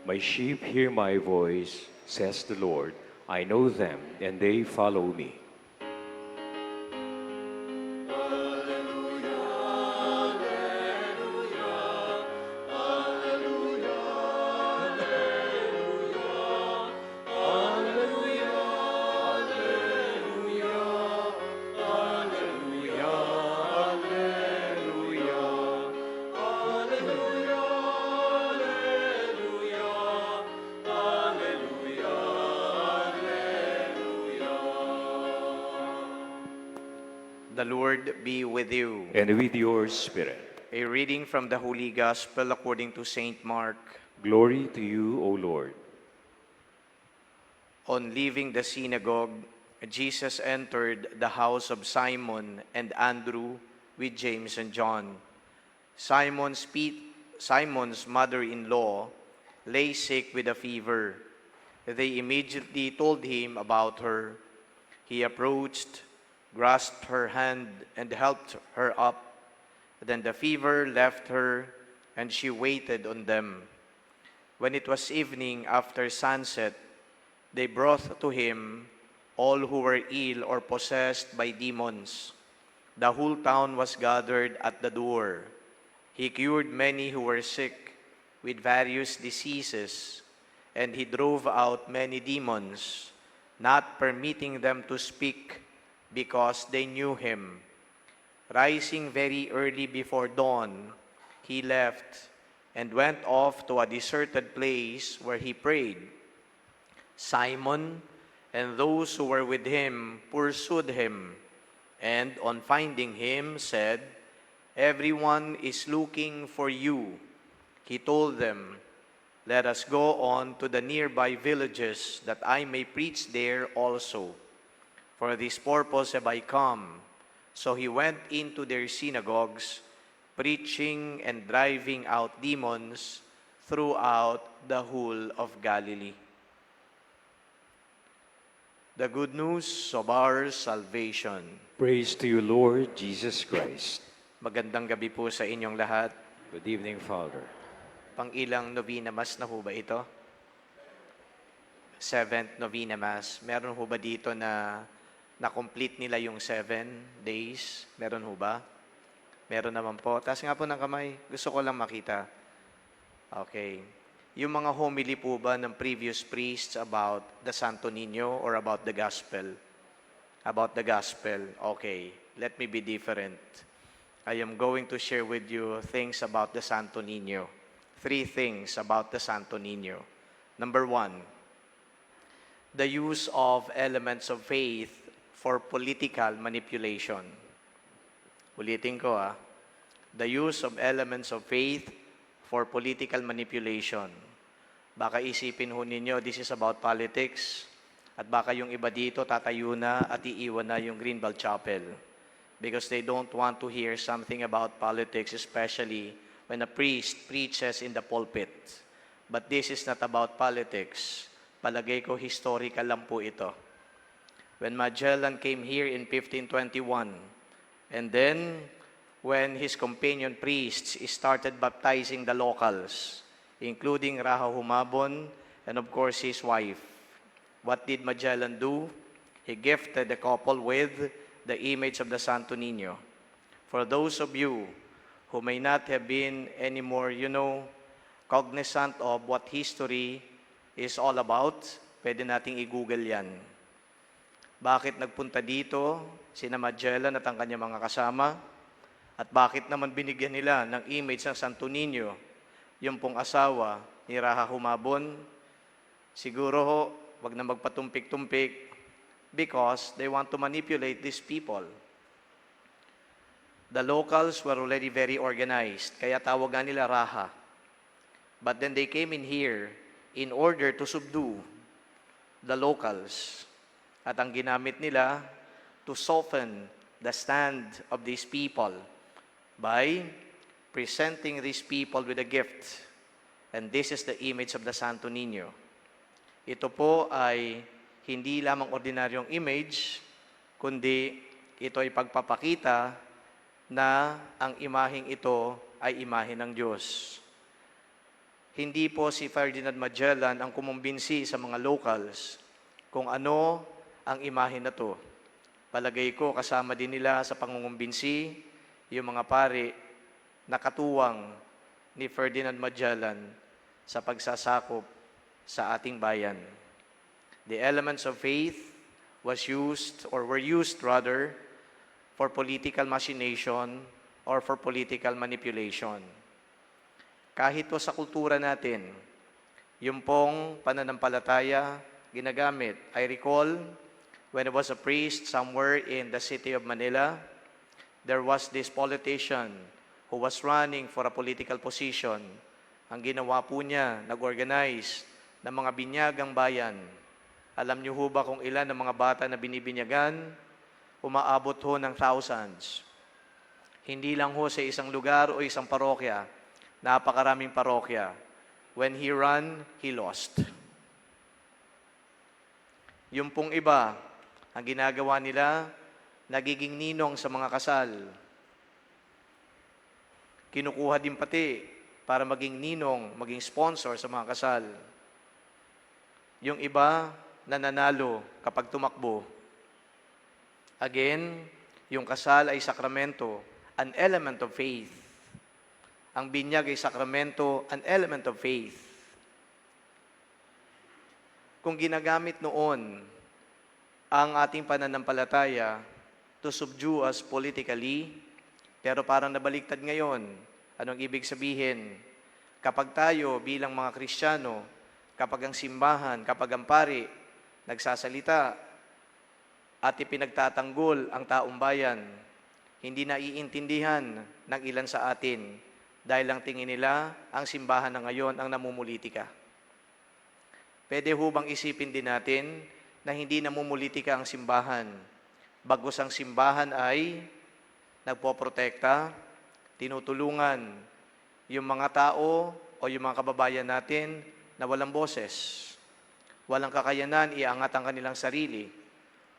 My sheep hear my voice, says the Lord. I know them, and they follow me. The Lord be with you. And with your spirit. A reading from the Holy Gospel according to Saint Mark. Glory to you, O Lord. On leaving the synagogue, Jesus entered the house of Simon and Andrew with James and John. Simon's mother-in-law lay sick with a fever. They immediately told him about her. He approached, grasped her hand, and helped her up. Then the fever left her, and she waited on them. When it was evening after sunset, they brought to him all who were ill or possessed by demons. The whole town was gathered at the door. He cured many who were sick with various diseases, and he drove out many demons, not permitting them to speak because they knew him. Rising very early before dawn, he left and went off to a deserted place where he prayed. Simon and those who were with him pursued him, and on finding him said, "Everyone is looking for you." He told them, "Let us go on to the nearby villages that I may preach there also. For this purpose have I come." So he went into their synagogues, preaching and driving out demons throughout the whole of Galilee. The good news of our salvation. Praise to you, Lord Jesus Christ. Magandang gabi po sa inyong lahat. Good evening, Father. Pang-ilang novena mass na ho ba ito? 7th novena mass. Meron ho ba dito na-complete nila yung 7 days? Meron ho ba? Meron naman po. Taas nga po ng kamay. Gusto ko lang makita. Okay. Yung mga homily po ba ng previous priests about the Santo Niño or about the Gospel? About the Gospel. Okay. Let me be different. I am going to share with you things about the Santo Niño. 3 things about the Santo Niño. Number 1, the use of elements of faith for political manipulation. Ulitin ko the use of elements of faith for political manipulation. Baka isipin ho ninyo, this is about politics. At baka yung iba dito tatayo na at iiwan na yung Greenbelt Chapel. Because they don't want to hear something about politics, especially when a priest preaches in the pulpit. But this is not about politics. Palagay ko historical lang po ito. When Magellan came here in 1521, and then when his companion priests started baptizing the locals, including Raha Humabon and of course his wife, what did Magellan do? He gifted the couple with the image of the Santo Niño. For those of you who may not have been anymore, cognizant of what history is all about, pwede nating i-google yan. Bakit nagpunta dito sina Magellan at ang kanyang mga kasama? At bakit naman binigyan nila ng image ng Santo Niño, yung pong asawa ni Raha Humabon? Siguro ho, wag na magpatumpik-tumpik because they want to manipulate these people. The locals were already very organized, kaya tawagan nila Raha. But then they came in here in order to subdue the locals. At ang ginamit nila to soften the stand of these people by presenting these people with a gift. And this is the image of the Santo Niño. Ito po ay hindi lamang ordinaryong image, kundi ito ay pagpapakita na ang imaheng ito ay imahe ng Diyos. Hindi po si Ferdinand Magellan ang kumumbinsi sa mga locals kung ano ang imahe na to. Palagay ko kasama din nila sa pangungumbinsi yung mga pari na katuwang ni Ferdinand Magellan sa pagsasakop sa ating bayan. The elements of faith were used rather for political machination or for political manipulation. Kahit po sa kultura natin, yung pong pananampalataya ginagamit. I recall when I was a priest somewhere in the city of Manila, there was this politician who was running for a political position. Ang ginawa po niya, nag-organize ng mga binyagang bayan. Alam niyo ho ba kung ilan ng mga bata na binibinyagan? Umaabot ho ng thousands. Hindi lang ho sa isang lugar o isang parokya, napakaraming parokya. When he ran, he lost. Yung pong iba, ang ginagawa nila, nagiging ninong sa mga kasal. Kinukuha din pati para maging ninong, maging sponsor sa mga kasal. Yung iba, nananalo kapag tumakbo. Again, yung kasal ay sakramento, an element of faith. Ang binyag ay sakramento, an element of faith. Kung ginagamit noon ang ating pananampalataya to subdue us politically, pero parang nabaliktad ngayon. Anong ibig sabihin? Kapag tayo bilang mga Kristiyano, kapag ang simbahan, kapag ang pari, nagsasalita at ipinagtatanggol ang taong bayan, hindi naiintindihan ng ilan sa atin dahil lang tingin nila ang simbahan na ngayon ang namumulitika. Pwede ho bang isipin din natin na hindi namumulitika ang simbahan, bagkus ang simbahan ay nagpoprotekta, tinutulungan yung mga tao o yung mga kababayan natin na walang boses, walang kakayanan iangat ang kanilang sarili,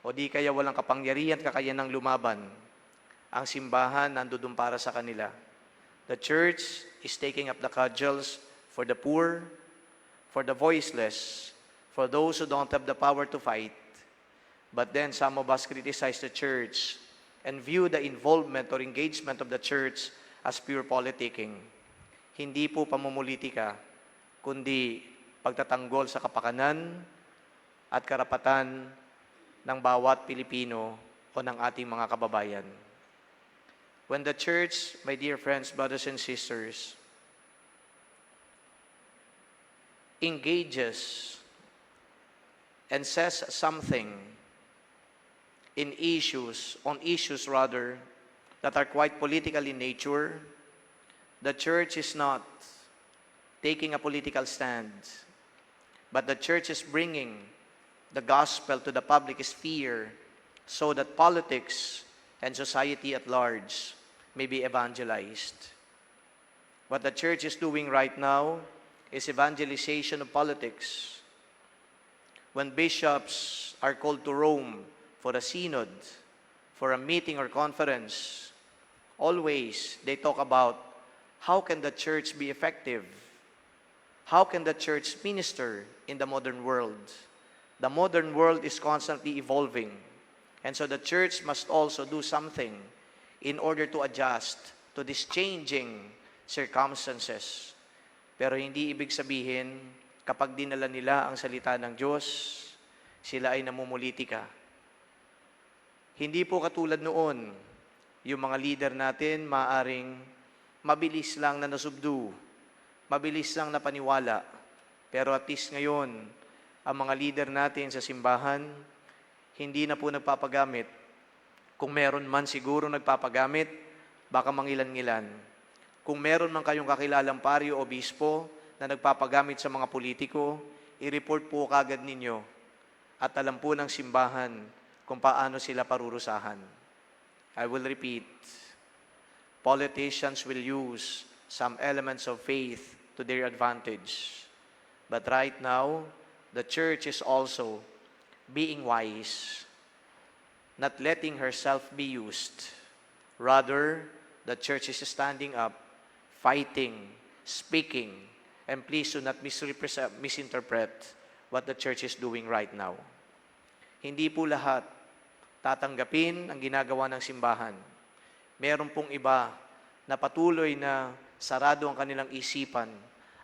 o di kaya walang kapangyarihan, kakayanang lumaban. Ang simbahan nandoon para sa kanila. The church is taking up the cudgels for the poor, for the voiceless, for those who don't have the power to fight. But then some of us criticize the church and view the involvement or engagement of the church as pure politicking. Hindi po pamumulitika, kundi pagtatanggol sa kapakanan at karapatan ng bawat Pilipino o ng ating mga kababayan. When the church, my dear friends, brothers and sisters, engages and says something on issues that are quite political in nature, the church is not taking a political stand, but the church is bringing the gospel to the public sphere so that politics and society at large may be evangelized. What the church is doing right now is evangelization of politics. When bishops are called to Rome for a synod, for a meeting or conference, always they talk about how can the church be effective? How can the church minister in the modern world? The modern world is constantly evolving. And so the church must also do something in order to adjust to these changing circumstances. Pero hindi ibig sabihin, kapag dinala nila ang salita ng Diyos, sila ay namumulitika. Hindi po katulad noon, yung mga leader natin maaring mabilis lang na nasubdu, mabilis lang na paniwala. Pero at least ngayon, ang mga leader natin sa simbahan, hindi na po nagpapagamit. Kung meron man siguro nagpapagamit, baka mangilan-ngilan. Kung meron man kayong kakilalang pari o obispo na nagpapagamit sa mga politiko, i-report po kagad ninyo at alam po ng simbahan kung paano sila parurusahan. I will repeat, politicians will use some elements of faith to their advantage. But right now, the church is also being wise, not letting herself be used. Rather, the church is standing up, fighting, speaking, And please do not misinterpret what the church is doing right now. Hindi po lahat tatanggapin ang ginagawa ng simbahan. Meron pong iba na patuloy na sarado ang kanilang isipan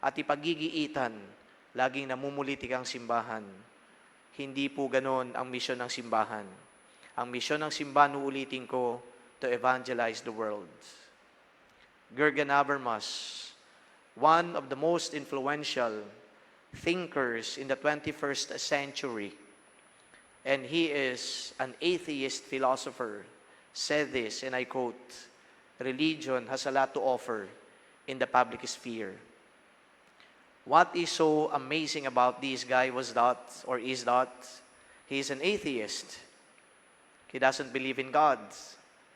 at ipagigiitan, laging namumulitik ang simbahan. Hindi po ganon ang misyon ng simbahan. Ang misyon ng simbahan, uulitin ko, to evangelize the world. Jürgen Habermas, one of the most influential thinkers in the 21st century, and he is an atheist philosopher, said this, and I quote, "Religion has a lot to offer in the public sphere." What is so amazing about this guy is that he is an atheist. He doesn't believe in God.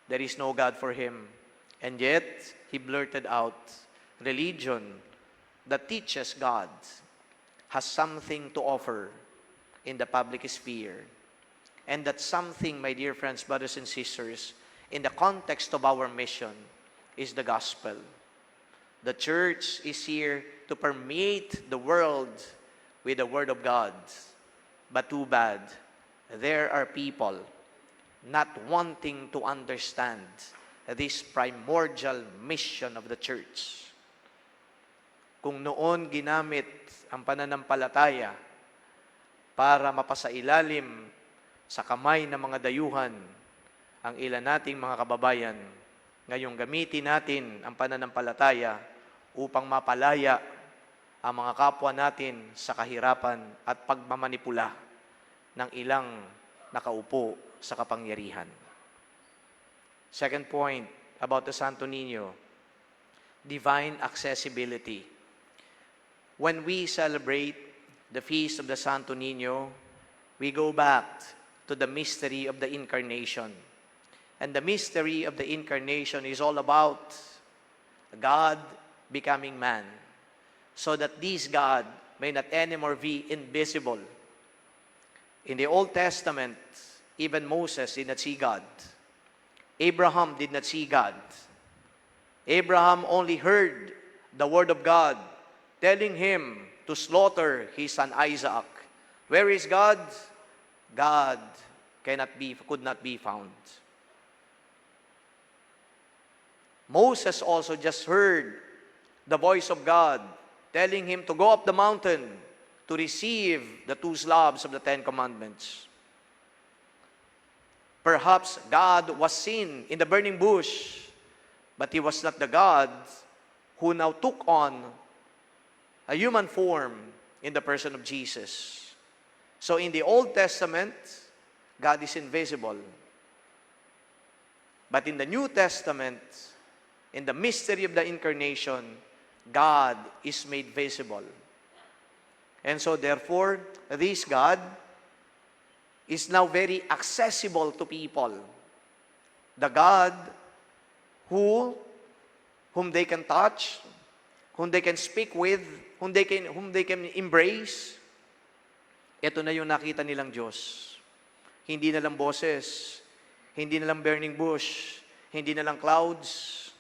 There is no God for him. And yet, he blurted out, religion that teaches God has something to offer in the public sphere. And that something, my dear friends, brothers and sisters, in the context of our mission, is the gospel. The church is here to permeate the world with the Word of God. But too bad, there are people not wanting to understand this primordial mission of the church. Kung noon ginamit ang pananampalataya para mapasailalim sa kamay ng mga dayuhan ang ilan nating mga kababayan, ngayong gamitin natin ang pananampalataya upang mapalaya ang mga kapwa natin sa kahirapan at pagmamanipula ng ilang nakaupo sa kapangyarihan. Second point about the Santo Niño, divine accessibility. When we celebrate the feast of the Santo Niño, we go back to the mystery of the Incarnation. And the mystery of the Incarnation is all about God becoming man, so that this God may not anymore be invisible. In the Old Testament, even Moses did not see God. Abraham did not see God. Abraham only heard the word of God telling him to slaughter his son Isaac. Where is God? God could not be found. Moses also just heard the voice of God telling him to go up the mountain to receive the two slabs of the Ten Commandments. Perhaps God was seen in the burning bush, but He was not the God who now took on a human form in the person of Jesus. So in the Old Testament, God is invisible. But in the New Testament, in the mystery of the Incarnation, God is made visible. And so therefore, this God is now very accessible to people. The God whom they can touch, whom they can speak with, whom they can embrace. Ito na yung nakita nilang Diyos. Hindi na lang boses, hindi na lang burning bush, hindi na lang clouds,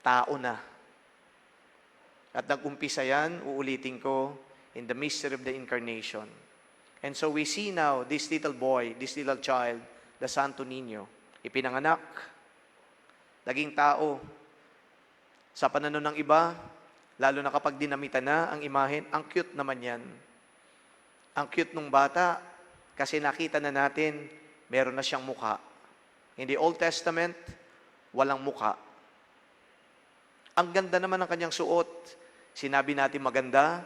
tao na. At nag-umpisa yan, uulitin ko, in the mystery of the Incarnation. And so we see now this little boy, this little child, the Santo Niño, ipinanganak, naging tao. Sa pananaw ng iba, lalo na kapag dinamitan na ang imahen, ang cute naman yan. Ang cute nung bata, kasi nakita na natin, meron na siyang mukha. In the Old Testament, walang mukha. Ang ganda naman ng kanyang suot. Sinabi natin maganda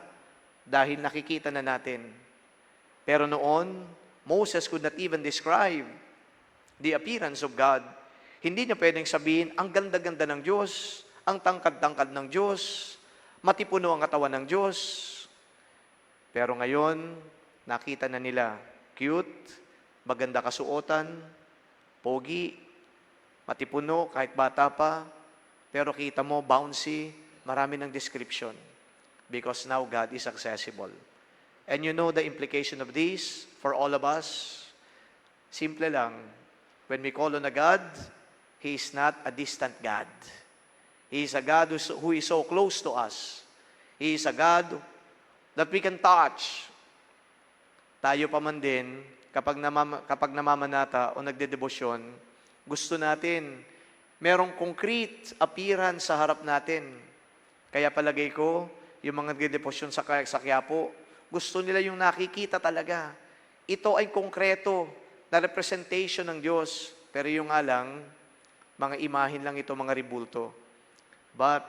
dahil nakikita na natin. Pero noon, Moses could not even describe the appearance of God. Hindi niya pwedeng sabihin, ang ganda-ganda ng Diyos, ang tangkad-tangkad ng Diyos, matipuno ang katawan ng Diyos. Pero ngayon, nakita na nila, cute, maganda kasuotan, pogi, matipuno kahit bata pa, pero kita mo, bouncy, marami ng description. Because now God is accessible. And you know the implication of this for all of us? Simple lang. When we call on a God, He is not a distant God. He is a God who is so close to us. He is a God that we can touch. Tayo pa man din, kapag namamanata o nagdedebosyon, gusto natin merong concrete appearance sa harap natin. Kaya palagay ko, yung mga nagdedebosyon sa Quiapo, gusto nila yung nakikita talaga. Ito ay konkreto na representation ng Diyos. Pero yung nga lang, mga imahin lang ito, mga ribulto. But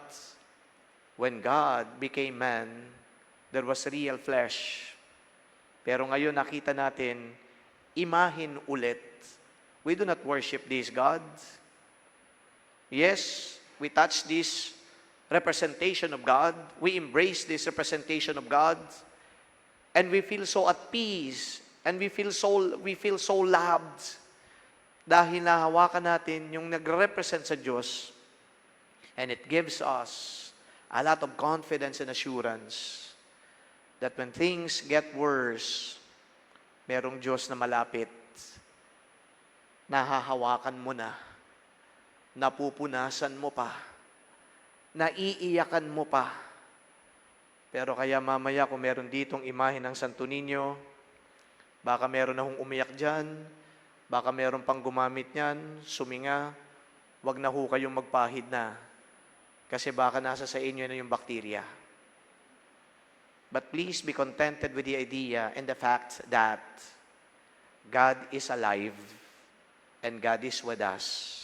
when God became man, there was real flesh. Pero ngayon nakita natin, imahin ulit. We do not worship these gods. Yes, we touch this representation of God. We embrace this representation of God. And we feel so at peace. And we feel so loved. Dahil nahawakan natin yung nagre-represent sa Diyos. And it gives us a lot of confidence and assurance that when things get worse, merong Diyos na malapit, nahahawakan mo na, napupunasan mo pa, naiiyakan mo pa. Pero kaya mamaya kung meron ditong imahe ng Santo Niño, baka meron na hong umiyak dyan, baka meron pang gumamit niyan, suminga, wag na ho kayong magpahid na. Kasi baka nasa sa inyo na yung bakterya. But please be contented with the idea and the fact that God is alive and God is with us.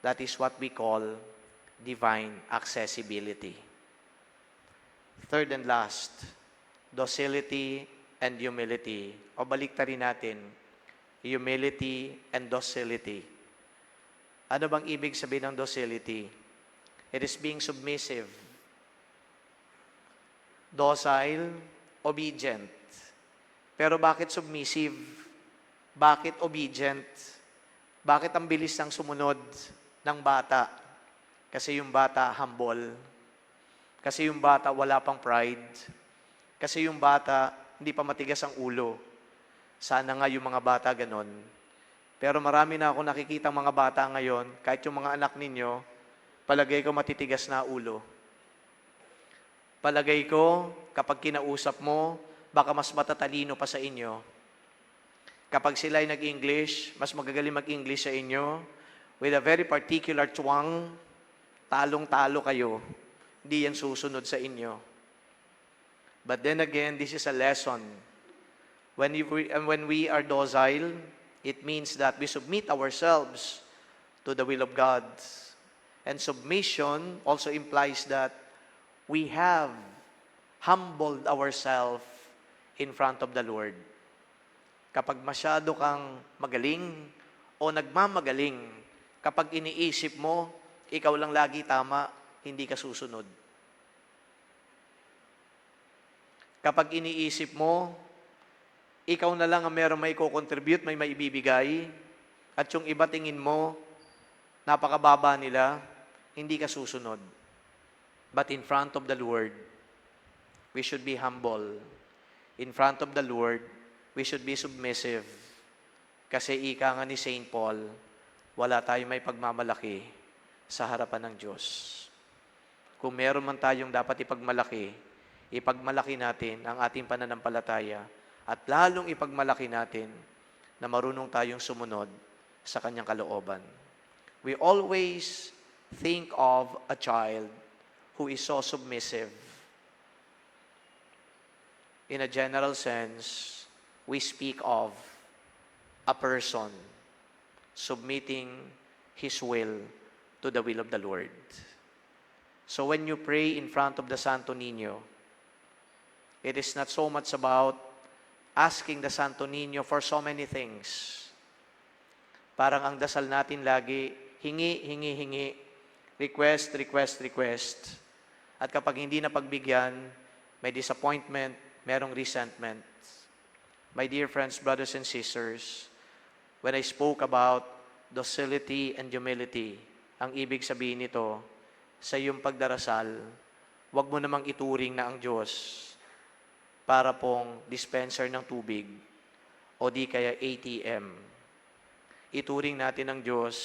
That is what we call divine accessibility. Third and last, docility and humility. O baliktarin natin, humility and docility. Ano bang ibig sabihin ng docility? It is being submissive. Docile, obedient. Pero bakit submissive? Bakit obedient? Bakit ang bilis ng sumunod ng bata? Kasi yung bata humble. Kasi yung bata wala pang pride. Kasi yung bata hindi pa matigas ang ulo. Sana nga yung mga bata ganon. Pero marami na ako nakikita mga bata ngayon, kahit yung mga anak ninyo, palagay ko matitigas na ulo. Palagay ko, kapag kinausap mo, baka mas matatalino pa sa inyo. Kapag sila ay nag-English, mas magagaling mag-English sa inyo, with a very particular twang, talong-talo kayo. Hindi yan susunod sa inyo. But then again, this is a lesson. When we are docile, it means that we submit ourselves to the will of God. And submission also implies that we have humbled ourselves in front of the Lord. Kapag masyado kang magaling o nagmamagaling, kapag iniisip mo, ikaw lang lagi tama, hindi ka susunod. Kapag iniisip mo, ikaw na lang ang meron may contribute, may maibibigay, at yung iba tingin mo, napakababa nila, hindi ka susunod. But in front of the Lord, we should be humble. In front of the Lord, we should be submissive. Kasi ika nga ni Saint Paul, wala tayong may pagmamalaki sa harapan ng Diyos. Kung meron man tayong dapat ipagmalaki natin ang ating pananampalataya at lalong ipagmalaki natin na marunong tayong sumunod sa kanyang kalooban. We always think of a child who is so submissive. In a general sense, we speak of a person submitting his will to the will of the Lord. So when you pray in front of the Santo Niño, it is not so much about asking the Santo Niño for so many things. Parang ang dasal natin lagi, hingi, request. At kapag hindi na pagbigyan, may disappointment, merong resentment. My dear friends, brothers and sisters, when I spoke about docility and humility, ang ibig sabihin nito, sa iyong pagdarasal, huwag mo namang ituring na ang Diyos para pong dispenser ng tubig o di kaya ATM. Ituring natin ang Diyos,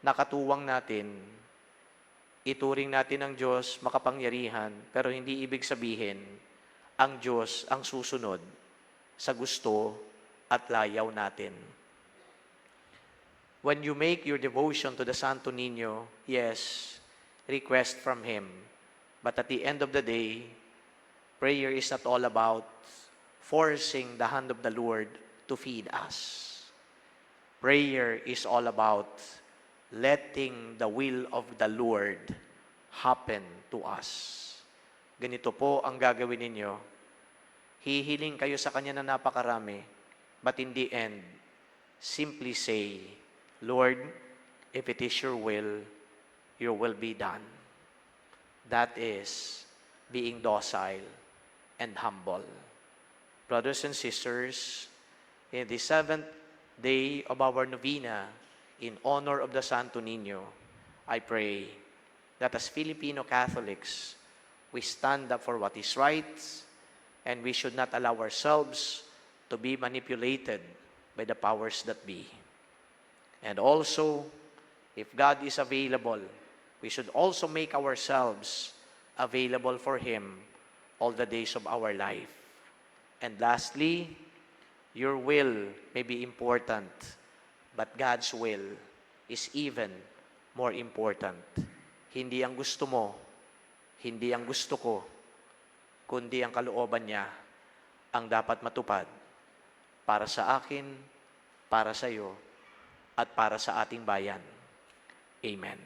nakatuwang natin, ituring natin ang Diyos makapangyarihan, pero hindi ibig sabihin ang Diyos ang susunod sa gusto at layaw natin. When you make your devotion to the Santo Niño, yes, request from Him. But at the end of the day, prayer is not all about forcing the hand of the Lord to feed us. Prayer is all about letting the will of the Lord happen to us. Ganito po ang gagawin ninyo. Hihiling kayo sa Kanya na napakarami, but in the end, simply say, Lord, if it is your will be done. That is being docile and humble. Brothers and sisters, in the 7th day of our novena, in honor of the Santo Niño, I pray that as Filipino Catholics, we stand up for what is right, and we should not allow ourselves to be manipulated by the powers that be. And also, if God is available, we should also make ourselves available for Him all the days of our life. And lastly, your will may be important, but God's will is even more important. Hindi ang gusto mo, hindi ang gusto ko, kundi ang kalooban niya ang dapat matupad para sa akin, para sa iyo, at para sa ating bayan. Amen.